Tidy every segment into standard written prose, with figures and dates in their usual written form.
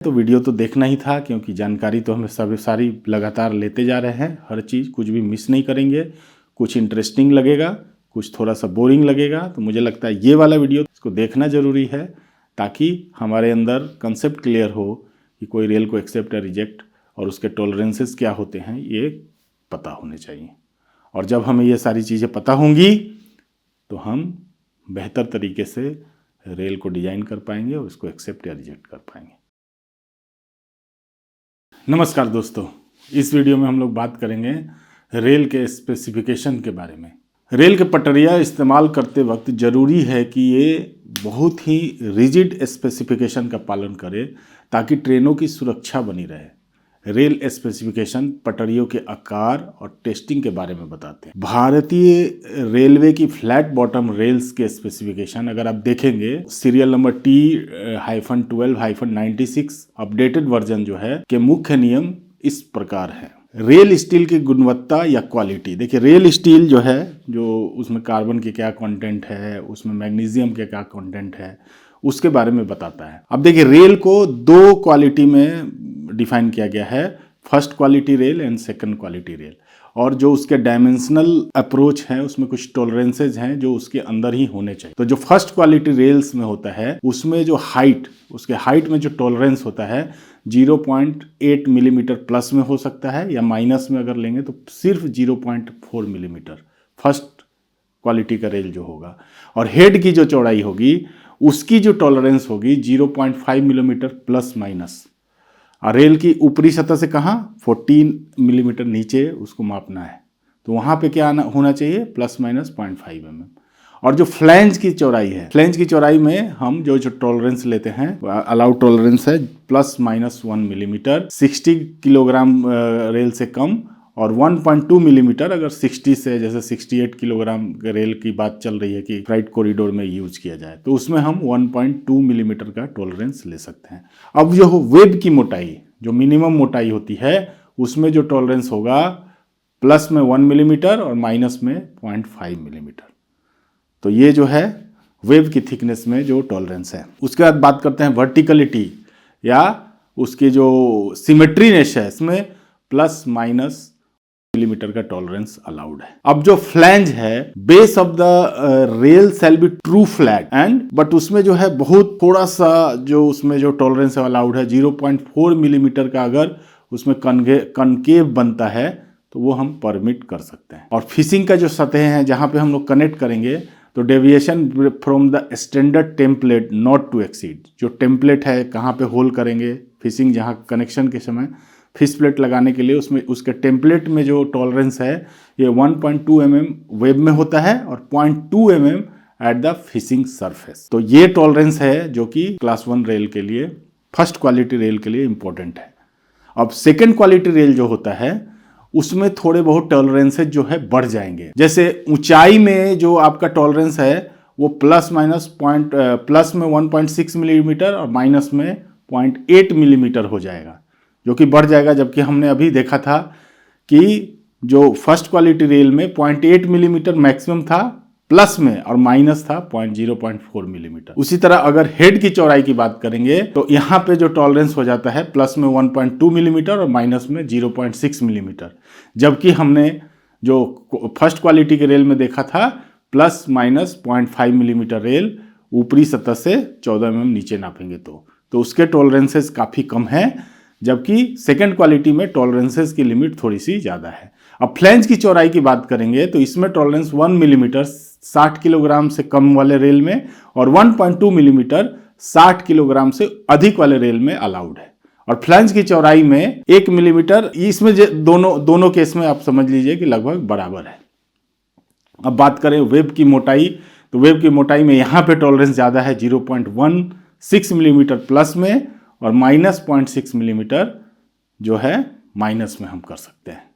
तो वीडियो तो देखना ही था, क्योंकि जानकारी तो हमें सब सारी लगातार लेते जा रहे हैं। हर चीज़ कुछ भी मिस नहीं करेंगे। कुछ इंटरेस्टिंग लगेगा, कुछ थोड़ा सा बोरिंग लगेगा, तो मुझे लगता है ये वाला वीडियो इसको देखना ज़रूरी है, ताकि हमारे अंदर कंसेप्ट क्लियर हो कि कोई रेल को एक्सेप्ट या रिजेक्ट और उसके टॉलरेंसेस क्या होते हैं, ये पता होने चाहिए। और जब हमें ये सारी चीज़ें पता होंगी तो हम बेहतर तरीके से रेल को डिज़ाइन कर पाएंगे और उसको एक्सेप्ट या रिजेक्ट कर पाएंगे। नमस्कार दोस्तों, इस वीडियो में हम लोग बात करेंगे रेल के स्पेसिफिकेशन के बारे में। रेल के पटरियाँ इस्तेमाल करते वक्त ज़रूरी है कि ये बहुत ही रिजिड स्पेसिफिकेशन का पालन करे, ताकि ट्रेनों की सुरक्षा बनी रहे। रेल स्पेसिफिकेशन पटरियों के आकार और टेस्टिंग के बारे में बताते हैं। भारतीय रेलवे की फ्लैट बॉटम रेल्स के स्पेसिफिकेशन अगर आप देखेंगे, serial number T-12-96 updated version जो है के मुख्य नियम इस प्रकार है। रेल स्टील की गुणवत्ता या क्वालिटी, देखिए रेल स्टील जो है, जो उसमें कार्बन के क्या कंटेंट है, उसमें मैग्नीशियम के क्या कंटेंट है, उसके बारे में बताता है। अब देखिए रेल को दो क्वालिटी में डिफाइन किया गया है, first quality rail and second quality rail. और जो उसके डायमेंशनल अप्रोच है, उसमें कुछ टॉलरेंसेज हैं जो उसके अंदर ही होने चाहिए। तो जो फर्स्ट क्वालिटी रेल्स में होता है, उसमें जो हाइट, उसके हाइट में जो टॉलरेंस होता है 0.8 मिलीमीटर प्लस में हो सकता है, या माइनस में अगर लेंगे तो सिर्फ 0.4 मिलीमीटर फर्स्ट क्वालिटी का रेल जो होगा। और हेड की जो चौड़ाई होगी, उसकी जो टॉलरेंस होगी 0.5 मिलीमीटर प्लस माइनस। और रेल की ऊपरी सतह से कहाँ 14 मिलीमीटर नीचे उसको मापना है, तो वहाँ पे क्या होना चाहिए, प्लस माइनस 0.5 mm। और जो फ्लैंज की चौड़ाई है, फ्लैंज की चौड़ाई में हम जो टॉलरेंस लेते हैं, अलाउड टॉलरेंस है plus minus 1 millimetre 60 kilogram rail से कम, और 1.2 मिलीमीटर अगर 60 से, जैसे 68 किलोग्राम रेल की बात चल रही है कि फ्राइट कॉरिडोर में यूज किया जाए, तो उसमें हम 1.2 मिलीमीटर का टॉलरेंस ले सकते हैं। अब जो वेब की मोटाई, जो मिनिमम मोटाई होती है, उसमें जो टॉलरेंस होगा प्लस में 1 मिलीमीटर और माइनस में 0.5 मिलीमीटर। तो ये जो है वेब की थिकनेस में जो टॉलरेंस है। उसके बाद बात करते हैं वर्टिकलिटी या उसकी जो सिमेट्रीनेस है, इसमें प्लस माइनस मिलीमीटर का टॉलरेंस अलाउड है। अब जो फ्लैंज है, base of the rail shall be true flat and, but उसमें जो है बहुत थोड़ा सा जो उसमें जो टॉलरेंस अलाउड है 0.4 मिलीमीटर का, अगर उसमें कनकेव बनता है तो वो हम परमिट कर सकते हैं। और फिशिंग का जो सतह है जहाँ पे हम लोग कनेक्ट करेंगे, तो deviation from the standard template not to exceed, जो टेम्पलेट है कहाँ पे होल करेंगे फिशिंग, जहाँ कनेक्शन के समय फिश प्लेट लगाने के लिए, उसमें उसके टेम्पलेट में जो टॉलरेंस है ये 1.2 mm वेब में होता है और 0.2 mm at the fishing surface. तो ये टॉलरेंस है जो कि क्लास 1 रेल के लिए, फर्स्ट क्वालिटी रेल के लिए इंपॉर्टेंट है। अब सेकेंड क्वालिटी रेल जो होता है, उसमें थोड़े बहुत टॉलरेंसेज जो है बढ़ जाएंगे। जैसे ऊंचाई में जो आपका टॉलरेंस है वो प्लस में 1.6 मिलीमीटर और माइनस में 0.8 मिलीमीटर हो जाएगा, जो कि बढ़ जाएगा। जबकि हमने अभी देखा था कि जो फर्स्ट क्वालिटी रेल में 0.8 मिलीमीटर मैक्सिमम था प्लस में, और माइनस था 0.4 मिलीमीटर। उसी तरह अगर हेड की चौड़ाई की बात करेंगे, तो यहाँ पे जो टॉलरेंस हो जाता है प्लस में 1.2 मिलीमीटर और माइनस में 0.6 मिलीमीटर। जबकि हमने जो फर्स्ट क्वालिटी के रेल में देखा था प्लस माइनस 0.5 मिलीमीटर रेल ऊपरी सतह से 14 mm नीचे नापेंगे तो उसके टॉलरेंसेस काफ़ी कम है। जबकि सेकेंड क्वालिटी में टॉलरेंसेस की लिमिट थोड़ी सी ज़्यादा है। अब फ्लैंज की चौड़ाई की बात करेंगे, तो इसमें टॉलरेंस 1 मिलीमीटर 60 किलोग्राम से कम वाले रेल में, और 1.2 मिलीमीटर 60 किलोग्राम से अधिक वाले रेल में अलाउड है। और फ्लैंज की चौड़ाई में 1 मिलीमीटर, इसमें दोनों केस में आप समझ लीजिए कि लगभग बराबर है। अब बात करें वेब की मोटाई, तो वेब की मोटाई में यहाँ पे टॉलरेंस ज़्यादा है 0.16 मिलीमीटर प्लस में, और माइनस 0.6 मिलीमीटर जो है माइनस में हम कर सकते हैं।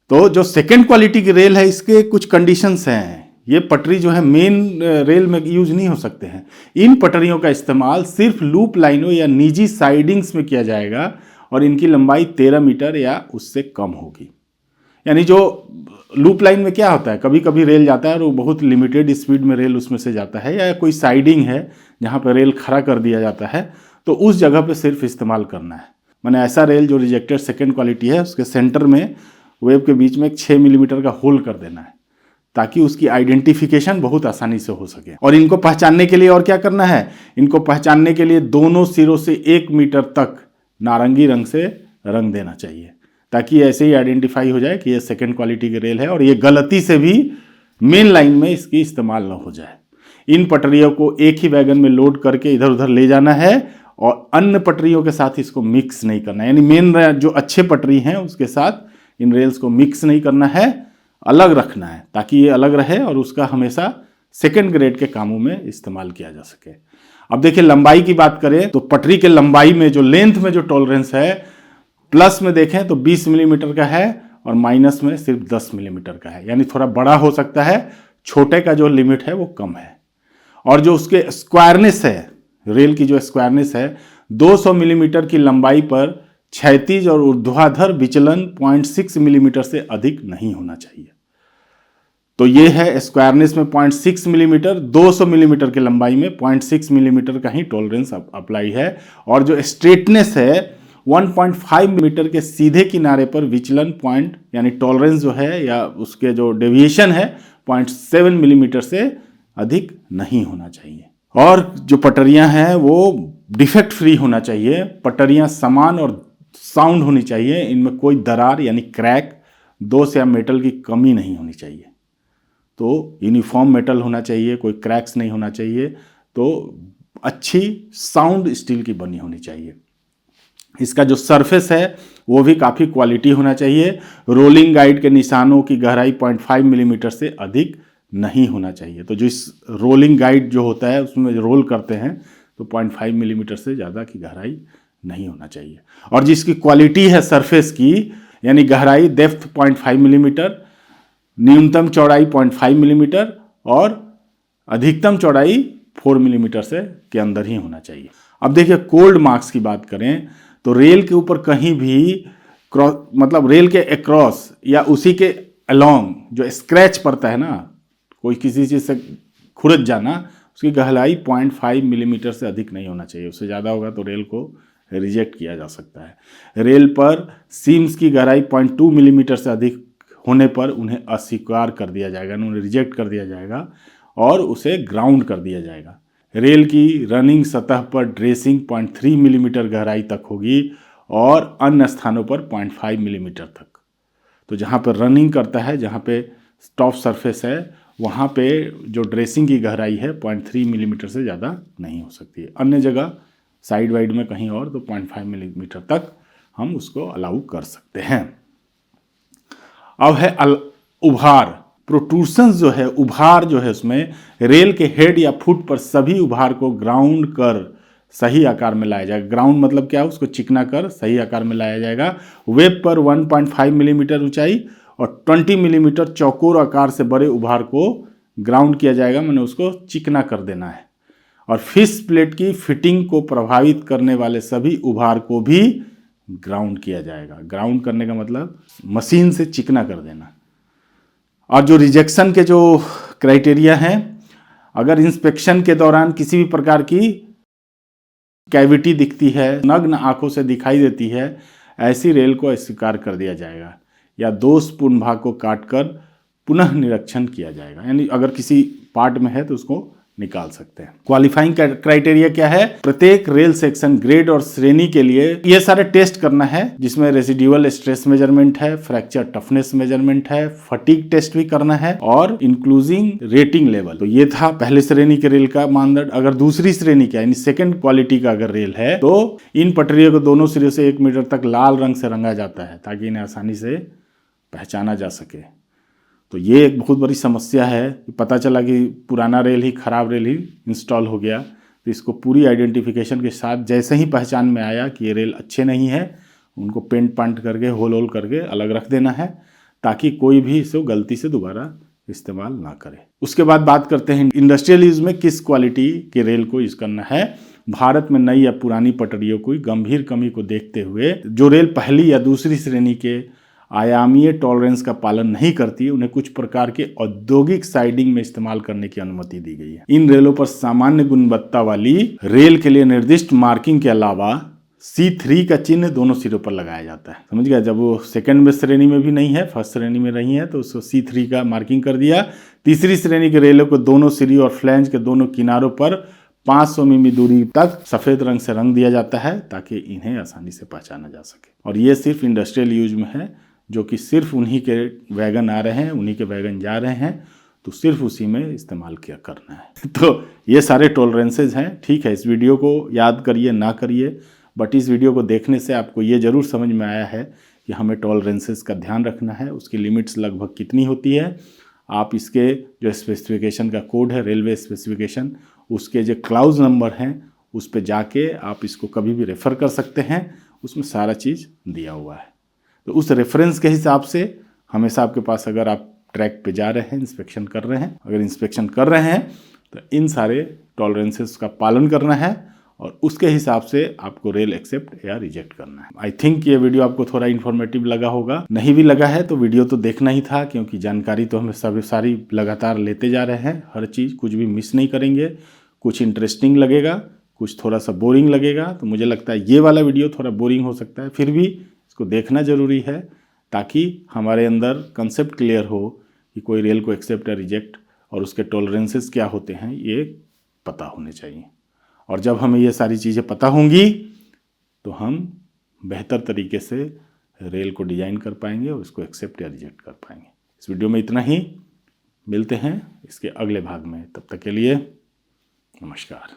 तो जो सेकेंड क्वालिटी की रेल है, इसके कुछ कंडीशंस हैं। ये पटरी जो है मेन रेल में यूज नहीं हो सकते हैं। इन पटरियों का इस्तेमाल सिर्फ लूप लाइनों या निजी साइडिंग्स में किया जाएगा, और इनकी लंबाई 13 मीटर या उससे कम होगी। यानी जो लूप लाइन में क्या होता है, कभी कभी रेल जाता है और वो बहुत लिमिटेड स्पीड में रेल उसमें से जाता है, या कोई साइडिंग है जहाँ पर रेल खड़ा कर दिया जाता है, तो उस जगह पे सिर्फ इस्तेमाल करना है। मैंने ऐसा रेल जो रिजेक्टेड सेकेंड क्वालिटी है उसके सेंटर में वेब के बीच में एक 6 मिलीमीटर का होल कर देना है, ताकि उसकी आइडेंटिफिकेशन बहुत आसानी से हो सके। और इनको पहचानने के लिए और क्या करना है, इनको पहचानने के लिए दोनों सिरों से 1 मीटर तक नारंगी रंग से रंग देना चाहिए, ताकि ऐसे ही आइडेंटिफाई हो जाए कि ये सेकेंड क्वालिटी की रेल है और ये गलती से भी मेन लाइन में इसकी इस्तेमाल न हो जाए। इन पटरियों को एक ही वैगन में लोड करके इधर उधर ले जाना है और अन्य पटरियों के साथ इसको मिक्स नहीं करना है, यानी मेन जो अच्छे पटरी हैं उसके साथ इन रेल्स को मिक्स नहीं करना है, अलग रखना है, ताकि ये अलग रहे और उसका हमेशा सेकेंड ग्रेड के कामों में इस्तेमाल किया जा सके। अब देखिए लंबाई की बात करें तो पटरी के लंबाई में जो लेंथ में जो टॉलरेंस है, प्लस में देखें तो 20 मिलीमीटर का है और माइनस में सिर्फ 10 मिलीमीटर का है, यानी थोड़ा बड़ा हो सकता है, छोटे का जो लिमिट है वो कम है। और जो उसके स्क्वायरनेस है, रेल की जो स्क्वायरनेस है, 200 मिलीमीटर की लंबाई पर क्षैतिज और ऊर्ध्वाधर विचलन 0.6 मिलीमीटर से अधिक नहीं होना चाहिए। तो ये है स्क्वायरनेस में 0.6 मिलीमीटर, 200 मिलीमीटर की लंबाई में 0.6 मिलीमीटर का ही टॉलरेंस अप्लाई है। और जो स्ट्रेटनेस है 1.5 मिलीमीटर के सीधे किनारे पर विचलन पॉइंट, यानी टॉलरेंस जो है या उसके जो डेविएशन है 0.7 मिलीमीटर से अधिक नहीं होना चाहिए। और जो पटरियां हैं वो डिफेक्ट फ्री होना चाहिए, पटरियां समान और साउंड होनी चाहिए, इनमें कोई दरार यानी क्रैक, दोष या मेटल की कमी नहीं होनी चाहिए। तो यूनिफॉर्म मेटल होना चाहिए, कोई क्रैक्स नहीं होना चाहिए, तो अच्छी साउंड स्टील की बनी होनी चाहिए। इसका जो सरफेस है वो भी काफ़ी क्वालिटी होना चाहिए। रोलिंग गाइड के निशानों की गहराई 0.5 मिलीमीटर से अधिक नहीं होना चाहिए। तो जो इस रोलिंग गाइड जो होता है उसमें रोल करते हैं तो 0.5 मिलीमीटर से ज़्यादा की गहराई नहीं होना चाहिए। और जिसकी क्वालिटी है सरफेस की, यानी गहराई डेप्थ 0.5 मिलीमीटर, न्यूनतम चौड़ाई 0.5 मिलीमीटर और अधिकतम चौड़ाई 4 मिलीमीटर से के अंदर ही होना चाहिए। अब देखिए कोल्ड मार्क्स की बात करें तो रेल के ऊपर कहीं भी मतलब रेल के अक्रॉस या उसी के अलोंग जो स्क्रैच पड़ता है ना, कोई किसी चीज़ से खुरच जाना, उसकी गहराई 0.5 मिलीमीटर से अधिक नहीं होना चाहिए। उससे ज़्यादा होगा तो रेल को रिजेक्ट किया जा सकता है। रेल पर सीम्स की गहराई 0.2 मिलीमीटर से अधिक होने पर उन्हें अस्वीकार कर दिया जाएगा, उन्हें रिजेक्ट कर दिया जाएगा और उसे ग्राउंड कर दिया जाएगा। रेल की रनिंग सतह पर ड्रेसिंग 0.3 मिलीमीटर गहराई तक होगी और अन्य स्थानों पर 0.5 मिलीमीटर तक। तो जहाँ पर रनिंग करता है, जहाँ पे टॉप सरफेस है, वहाँ पे जो ड्रेसिंग की गहराई है 0.3 मिलीमीटर से ज़्यादा नहीं हो सकती है। अन्य जगह साइड वाइड में कहीं और तो 0.5 मिलीमीटर तक हम उसको अलाउ कर सकते हैं। अब है उभार, प्रोट्रूशंस जो है, उभार जो है, उसमें रेल के हेड या फुट पर सभी उभार को ग्राउंड कर सही आकार में लाया जाएगा। ग्राउंड मतलब क्या है, उसको चिकना कर सही आकार में लाया जाएगा। वेब पर 1.5 मिलीमीटर ऊंचाई और 20 मिलीमीटर चौकोर आकार से बड़े उभार को ग्राउंड किया जाएगा, मैंने उसको चिकना कर देना है। और फिश प्लेट की फिटिंग को प्रभावित करने वाले सभी उभार को भी ग्राउंड किया जाएगा। ग्राउंड करने का मतलब मशीन से चिकना कर देना। और जो रिजेक्शन के जो क्राइटेरिया हैं, अगर इंस्पेक्शन के दौरान किसी भी प्रकार की कैविटी दिखती है, नग्न आंखों से दिखाई देती है, ऐसी रेल को अस्वीकार कर दिया जाएगा या दोषपूर्ण भाग को काटकर पुनः निरीक्षण किया जाएगा। यानी अगर किसी पार्ट में है तो उसको निकाल सकते हैं। क्वालिफाइंग क्राइटेरिया क्या है, प्रत्येक रेल सेक्शन ग्रेड और श्रेणी के लिए ये सारे टेस्ट करना है, जिसमें रेसिडुअल स्ट्रेस मेजरमेंट है, फ्रैक्चर टफनेस मेजरमेंट है, फटीग टेस्ट भी करना है और इंक्लूजिंग रेटिंग लेवल। तो ये था पहले श्रेणी के रेल का मानदंड। अगर दूसरी श्रेणी का यानी सेकंड क्वालिटी का अगर रेल है तो इन पटरियों को दोनों सिरे से 1 मीटर तक लाल रंग से रंगा जाता है ताकि इन्हें आसानी से पहचाना जा सके। तो ये एक बहुत बड़ी समस्या है। पता चला कि पुराना रेल ही, खराब रेल ही इंस्टॉल हो गया, तो इसको पूरी आइडेंटिफिकेशन के साथ जैसे ही पहचान में आया कि ये रेल अच्छे नहीं है, उनको पेंट पांट करके होल होल करके अलग रख देना है ताकि कोई भी इसे गलती से दोबारा इस्तेमाल ना करे। उसके बाद बात करते हैं इंडस्ट्रियल यूज में किस क्वालिटी के रेल को यूज करना है। भारत में नई या पुरानी पटरियों की गंभीर कमी को देखते हुए जो रेल पहली या दूसरी श्रेणी के आयामीय टॉलरेंस का पालन नहीं करती, उन्हें कुछ प्रकार के औद्योगिक साइडिंग में इस्तेमाल करने की अनुमति दी गई है। इन रेलों पर सामान्य गुणवत्ता वाली रेल के लिए निर्दिष्ट मार्किंग के अलावा C3 का चिन्ह दोनों सिरों पर लगाया जाता है। समझ गया? जब वो सेकंड में श्रेणी में भी नहीं है, फर्स्ट श्रेणी में नहीं है, तो उसको C3 का मार्किंग कर दिया। तीसरी श्रेणी के रेलों को दोनों सिरी और फ्लैंज के दोनों किनारों पर 500 मिमी दूरी तक सफ़ेद रंग से रंग दिया जाता है ताकि इन्हें आसानी से पहचाना जा सके। और ये सिर्फ इंडस्ट्रियल यूज में है, जो कि सिर्फ उन्हीं के वैगन आ रहे हैं, उन्हीं के वैगन जा रहे हैं, तो सिर्फ उसी में इस्तेमाल किया करना है। तो ये सारे टॉलरेंसेज हैं। ठीक है, इस वीडियो को याद करिए ना करिए, बट इस वीडियो को देखने से आपको ये ज़रूर समझ में आया है कि हमें टॉलरेंसेज का ध्यान रखना है, उसकी लिमिट्स लगभग कितनी होती है। आप इसके जो स्पेसिफिकेशन का कोड है, रेलवे स्पेसिफिकेशन, उसके जो क्लाउज नंबर हैं उस पर जाके आप इसको कभी भी रेफ़र कर सकते हैं, उसमें सारा चीज़ दिया हुआ है। तो उस रेफरेंस के हिसाब से हमेशा आपके पास, अगर आप ट्रैक पे जा रहे हैं, इंस्पेक्शन कर रहे हैं, अगर इंस्पेक्शन कर रहे हैं तो इन सारे टॉलरेंसेस का पालन करना है और उसके हिसाब से आपको रेल एक्सेप्ट या रिजेक्ट करना है। आई थिंक ये वीडियो आपको थोड़ा इन्फॉर्मेटिव लगा होगा। नहीं भी लगा है तो वीडियो तो देखना ही था, क्योंकि जानकारी तो हमें सभी सारी लगातार लेते जा रहे हैं। हर चीज़ कुछ भी मिस नहीं करेंगे। कुछ इंटरेस्टिंग लगेगा, कुछ थोड़ा सा बोरिंग लगेगा, तो मुझे लगता है ये वाला वीडियो थोड़ा बोरिंग हो सकता है, फिर भी इसको देखना ज़रूरी है ताकि हमारे अंदर कंसेप्ट क्लियर हो कि कोई रेल को एक्सेप्ट या रिजेक्ट और उसके टॉलरेंसेस क्या होते हैं, ये पता होने चाहिए। और जब हमें ये सारी चीज़ें पता होंगी तो हम बेहतर तरीके से रेल को डिज़ाइन कर पाएंगे और उसको एक्सेप्ट या रिजेक्ट कर पाएंगे। इस वीडियो में इतना ही, मिलते हैं इसके अगले भाग में। तब तक के लिए नमस्कार।